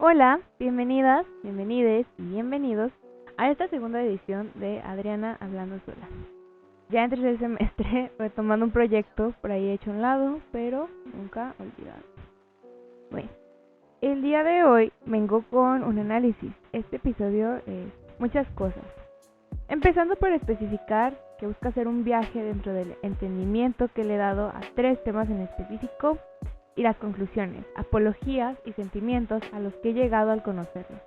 Hola, bienvenidas, bienvenides y bienvenidos a esta segunda edición de Adriana Hablando Sola. Ya en tercer semestre, retomando un proyecto por ahí hecho a un lado, pero nunca olvidado. Bueno, el día de hoy vengo con un análisis. Este episodio es muchas cosas. Empezando por especificar que busca hacer un viaje dentro del entendimiento que le he dado a 3 temas en específico y las conclusiones, apologías y sentimientos a los que he llegado al conocerlos.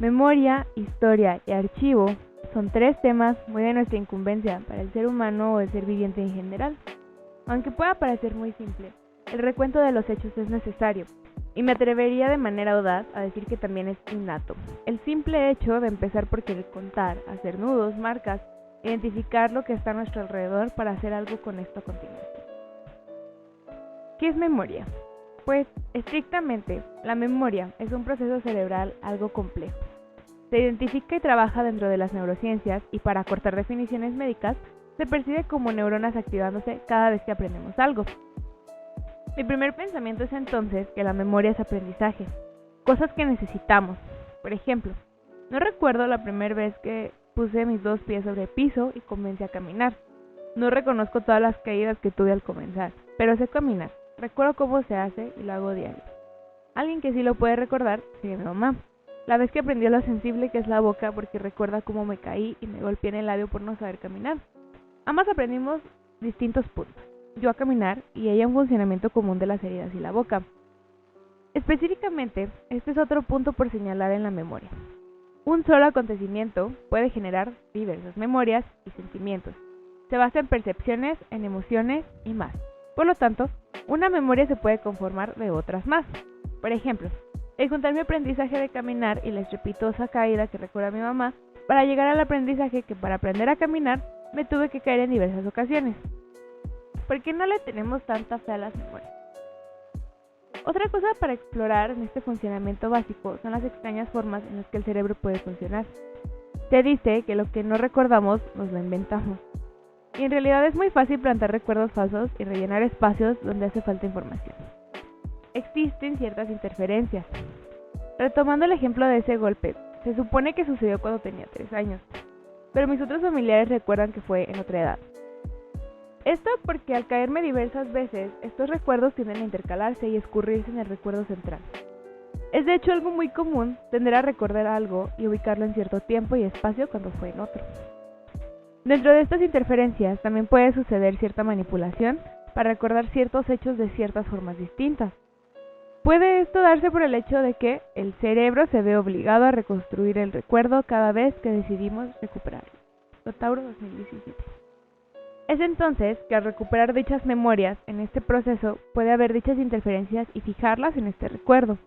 Memoria, historia y archivo son 3 temas muy de nuestra incumbencia para el ser humano o el ser viviente en general. Aunque pueda parecer muy simple, el recuento de los hechos es necesario, y me atrevería de manera audaz a decir que también es innato. El simple hecho de empezar por querer contar, hacer nudos, marcas, identificar lo que está a nuestro alrededor para hacer algo con esto a continuación. ¿Qué es memoria? Pues, estrictamente, la memoria es un proceso cerebral algo complejo. Se identifica y trabaja dentro de las neurociencias y para acortar definiciones médicas, se percibe como neuronas activándose cada vez que aprendemos algo. Mi primer pensamiento es entonces que la memoria es aprendizaje, cosas que necesitamos. Por ejemplo, no recuerdo la primera vez que puse mis 2 pies sobre el piso y comencé a caminar. No reconozco todas las caídas que tuve al comenzar, pero sé caminar. Recuerdo cómo se hace y lo hago diario. Alguien que sí lo puede recordar sería mi mamá. La vez que aprendió lo sensible que es la boca porque recuerda cómo me caí y me golpeé en el labio por no saber caminar. Ambas aprendimos distintos puntos. Yo a caminar y ella un funcionamiento común de las heridas y la boca. Específicamente, este es otro punto por señalar en la memoria. Un solo acontecimiento puede generar diversas memorias y sentimientos. Se basa en percepciones, en emociones y más. Por lo tanto, una memoria se puede conformar de otras más. Por ejemplo, el juntar mi aprendizaje de caminar y la estrepitosa caída que recuerda a mi mamá para llegar al aprendizaje que para aprender a caminar me tuve que caer en diversas ocasiones. ¿Por qué no le tenemos tanta fe a las memorias? Otra cosa para explorar en este funcionamiento básico son las extrañas formas en las que el cerebro puede funcionar. Se dice que lo que no recordamos nos lo inventamos. Y en realidad es muy fácil plantar recuerdos falsos y rellenar espacios donde hace falta información. Existen ciertas interferencias. Retomando el ejemplo de ese golpe, se supone que sucedió cuando tenía 3 años, pero mis otros familiares recuerdan que fue en otra edad. Esto porque al caerme diversas veces, estos recuerdos tienden a intercalarse y escurrirse en el recuerdo central. Es de hecho algo muy común tender a recordar algo y ubicarlo en cierto tiempo y espacio cuando fue en otro. Dentro de estas interferencias también puede suceder cierta manipulación para recordar ciertos hechos de ciertas formas distintas. Puede esto darse por el hecho de que el cerebro se ve obligado a reconstruir el recuerdo cada vez que decidimos recuperarlo. Tauro 2017. Es entonces que al recuperar dichas memorias en este proceso puede haber dichas interferencias y fijarlas en este recuerdo.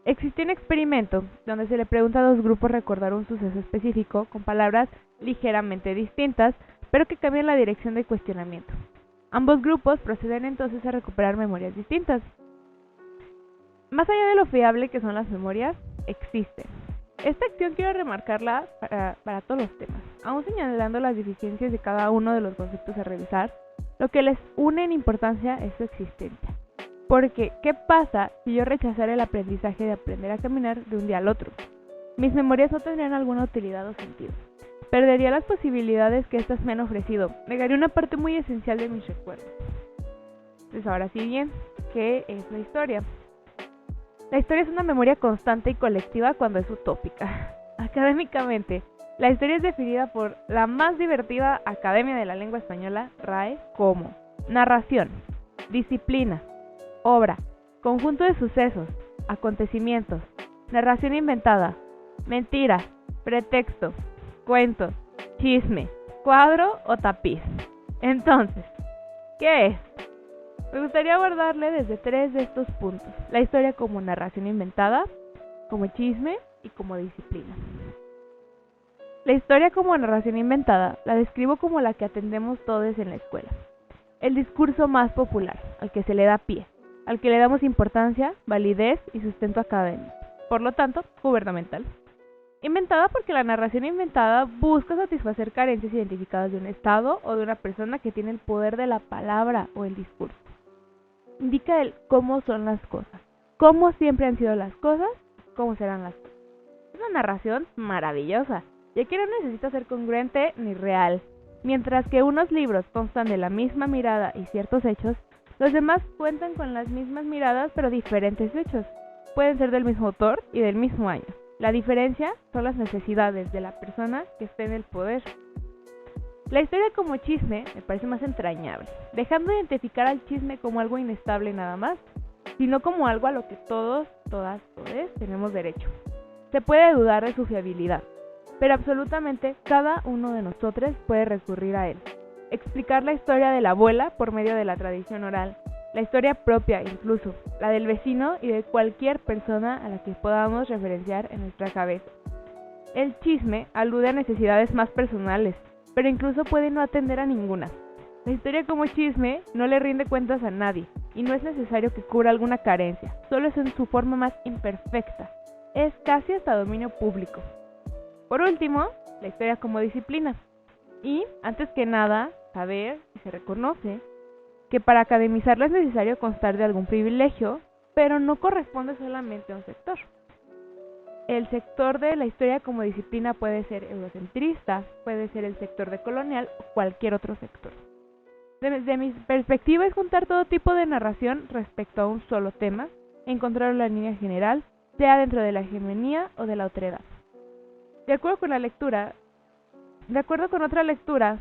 Existe un experimento donde se le pregunta a 2 grupos recordar un suceso específico con palabras ligeramente distintas, pero que cambian la dirección de cuestionamiento. Ambos grupos proceden entonces a recuperar memorias distintas. Más allá de lo fiable que son las memorias, existen. Esta acción quiero remarcarla para todos los temas, aún señalando las deficiencias de cada uno de los conceptos a revisar. Lo que les une en importancia es su existencia. Porque, ¿qué pasa si yo rechazara el aprendizaje de aprender a caminar de un día al otro? Mis memorias no tendrían alguna utilidad o sentido. Perdería las posibilidades que éstas me han ofrecido. Negaría una parte muy esencial de mis recuerdos. Pues ahora sí bien, ¿qué es la historia? La historia es una memoria constante y colectiva cuando es utópica. Académicamente, la historia es definida por la más divertida Academia de la Lengua Española, RAE, como narración, disciplina, obra, conjunto de sucesos, acontecimientos, narración inventada, mentira, pretexto, cuento, chisme, cuadro o tapiz. Entonces, ¿qué es? Me gustaría abordarle desde 3 de estos puntos: la historia como narración inventada, como chisme y como disciplina. La historia como narración inventada la describo como la que atendemos todos en la escuela. El discurso más popular, al que se le da pie, al que le damos importancia, validez y sustento académico, por lo tanto, gubernamental. Inventada porque la narración inventada busca satisfacer carencias identificadas de un estado o de una persona que tiene el poder de la palabra o el discurso. Indica el cómo son las cosas, cómo siempre han sido las cosas, cómo serán las cosas. Es una narración maravillosa, ya que no necesita ser congruente ni real. Mientras que unos libros constan de la misma mirada y ciertos hechos, los demás cuentan con las mismas miradas pero diferentes hechos. Pueden ser del mismo autor y del mismo año. La diferencia son las necesidades de la persona que esté en el poder. La historia como chisme me parece más entrañable, dejando de identificar al chisme como algo inestable nada más, sino como algo a lo que todos, todas, todes tenemos derecho. Se puede dudar de su fiabilidad, pero absolutamente cada uno de nosotros puede recurrir a él. Explicar la historia de la abuela por medio de la tradición oral, la historia propia incluso, la del vecino y de cualquier persona a la que podamos referenciar en nuestra cabeza. El chisme alude a necesidades más personales, pero incluso puede no atender a ninguna. La historia como chisme no le rinde cuentas a nadie, y no es necesario que cubra alguna carencia, solo es en su forma más imperfecta. Es casi hasta dominio público. Por último, la historia como disciplina. Y, antes que nada, saber y se reconoce que para academizarla es necesario constar de algún privilegio, pero no corresponde solamente a un sector. El sector de la historia como disciplina puede ser eurocentrista, puede ser el sector decolonial o cualquier otro sector. Desde mi perspectiva es juntar todo tipo de narración respecto a un solo tema, encontrar una línea general, sea dentro de la hegemonía o de la otredad. De acuerdo con otra lectura,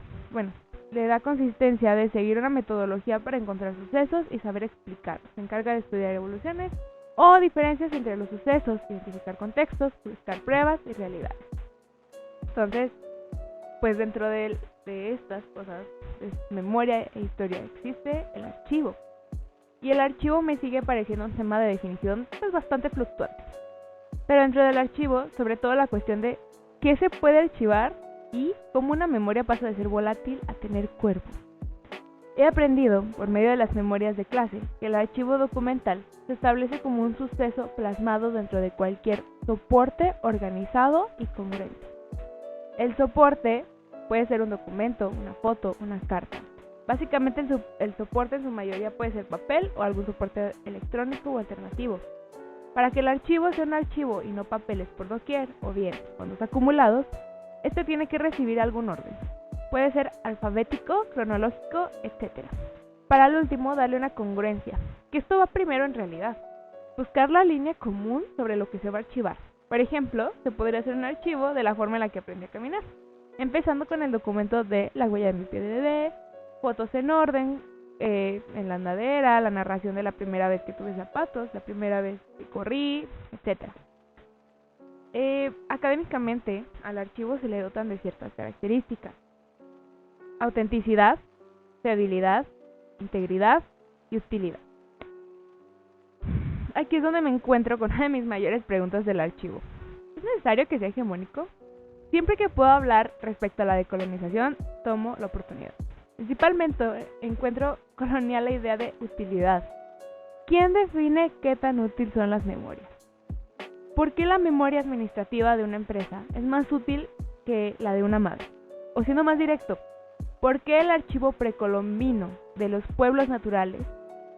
le da consistencia de seguir una metodología para encontrar sucesos y saber explicarlos. Se encarga de estudiar evoluciones o diferencias entre los sucesos, identificar contextos, buscar pruebas y realidades. Entonces, pues dentro de estas cosas, memoria e historia, existe el archivo. Y el archivo me sigue pareciendo un tema de definición pues bastante fluctuante. Pero dentro del archivo, sobre todo la cuestión de qué se puede archivar y cómo una memoria pasa de ser volátil a tener cuerpo. He aprendido, por medio de las memorias de clase, que el archivo documental se establece como un suceso plasmado dentro de cualquier soporte organizado y congruente. El soporte puede ser un documento, una foto, una carta. Básicamente el soporte en su mayoría puede ser papel o algún soporte electrónico o alternativo. Para que el archivo sea un archivo y no papeles por doquier, o bien fondos acumulados, este tiene que recibir algún orden. Puede ser alfabético, cronológico, etc. Para el último, darle una congruencia, que esto va primero en realidad. Buscar la línea común sobre lo que se va a archivar. Por ejemplo, se podría hacer un archivo de la forma en la que aprendí a caminar, empezando con el documento de la huella de mi pie de bebé, fotos en orden, en la andadera, la narración de la primera vez que tuve zapatos, la primera vez que corrí, etc. Académicamente, al archivo se le dotan de ciertas características: autenticidad, fiabilidad, integridad y utilidad. Aquí es donde me encuentro con una de mis mayores preguntas del archivo. ¿Es necesario que sea hegemónico? Siempre que puedo hablar respecto a la decolonización, tomo la oportunidad. Principalmente encuentro colonial la idea de utilidad. ¿Quién define qué tan útil son las memorias? ¿Por qué la memoria administrativa de una empresa es más útil que la de una madre? O siendo más directo, ¿por qué el archivo precolombino de los pueblos naturales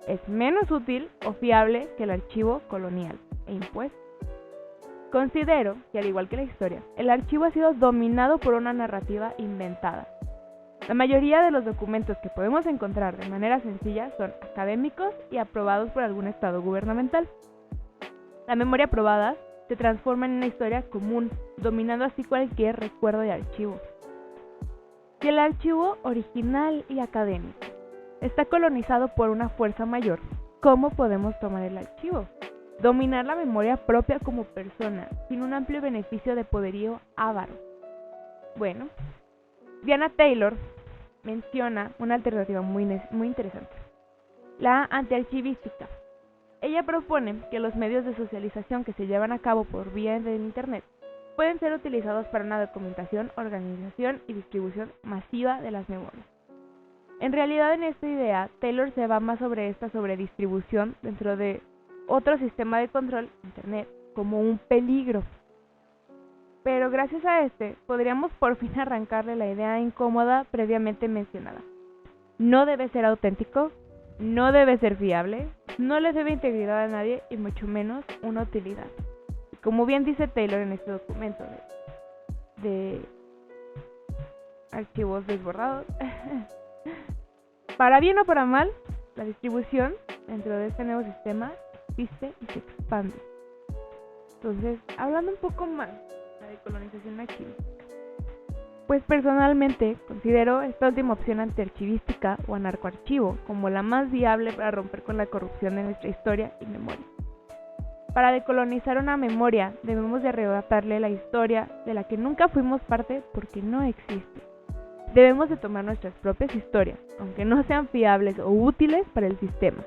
es menos útil o fiable que el archivo colonial e impuesto? Considero que, al igual que la historia, el archivo ha sido dominado por una narrativa inventada. La mayoría de los documentos que podemos encontrar de manera sencilla son académicos y aprobados por algún estado gubernamental. La memoria aprobada se transforma en una historia común, dominando así cualquier recuerdo de archivo. Si el archivo original y académico está colonizado por una fuerza mayor, ¿cómo podemos tomar el archivo? Dominar la memoria propia como persona, sin un amplio beneficio de poderío avaro. Bueno, Diana Taylor menciona una alternativa muy interesante: la antiarchivística. Ella propone que los medios de socialización que se llevan a cabo por vía de Internet pueden ser utilizados para una documentación, organización y distribución masiva de las memorias. En realidad, en esta idea, Taylor se va más sobre esta sobredistribución dentro de otro sistema de control, Internet, como un peligro. Pero gracias a podríamos por fin arrancarle la idea incómoda previamente mencionada. No debe ser auténtico, no debe ser fiable, No les debe integridad a nadie y mucho menos una utilidad. Como bien dice Taylor en este documento de archivos desbordados, para bien o para mal, la distribución dentro de este nuevo sistema existe y se expande. Entonces, hablando un poco más de la decolonización archivística, pues personalmente considero esta última opción antiarchivística o anarcoarchivo como la más viable para romper con la corrupción de nuestra historia y memoria. Para decolonizar una memoria debemos de arrebatarle la historia de la que nunca fuimos parte porque no existe. Debemos de tomar nuestras propias historias, aunque no sean fiables o útiles para el sistema.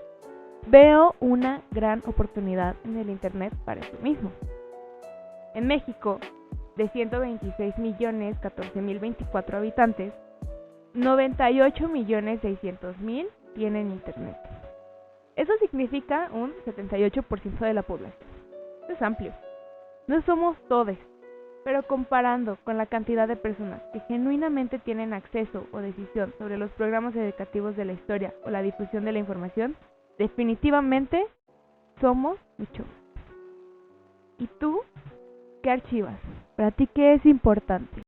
Veo una gran oportunidad en el Internet para eso mismo. En México, de 126.014.024 habitantes, 98.600.000 tienen Internet. Eso significa un 78% de la población. Esto es amplio. No somos todos, pero comparando con la cantidad de personas que genuinamente tienen acceso o decisión sobre los programas educativos de la historia o la difusión de la información, definitivamente somos mucho más. ¿Y tú qué archivas? ¿Para ti qué es importante?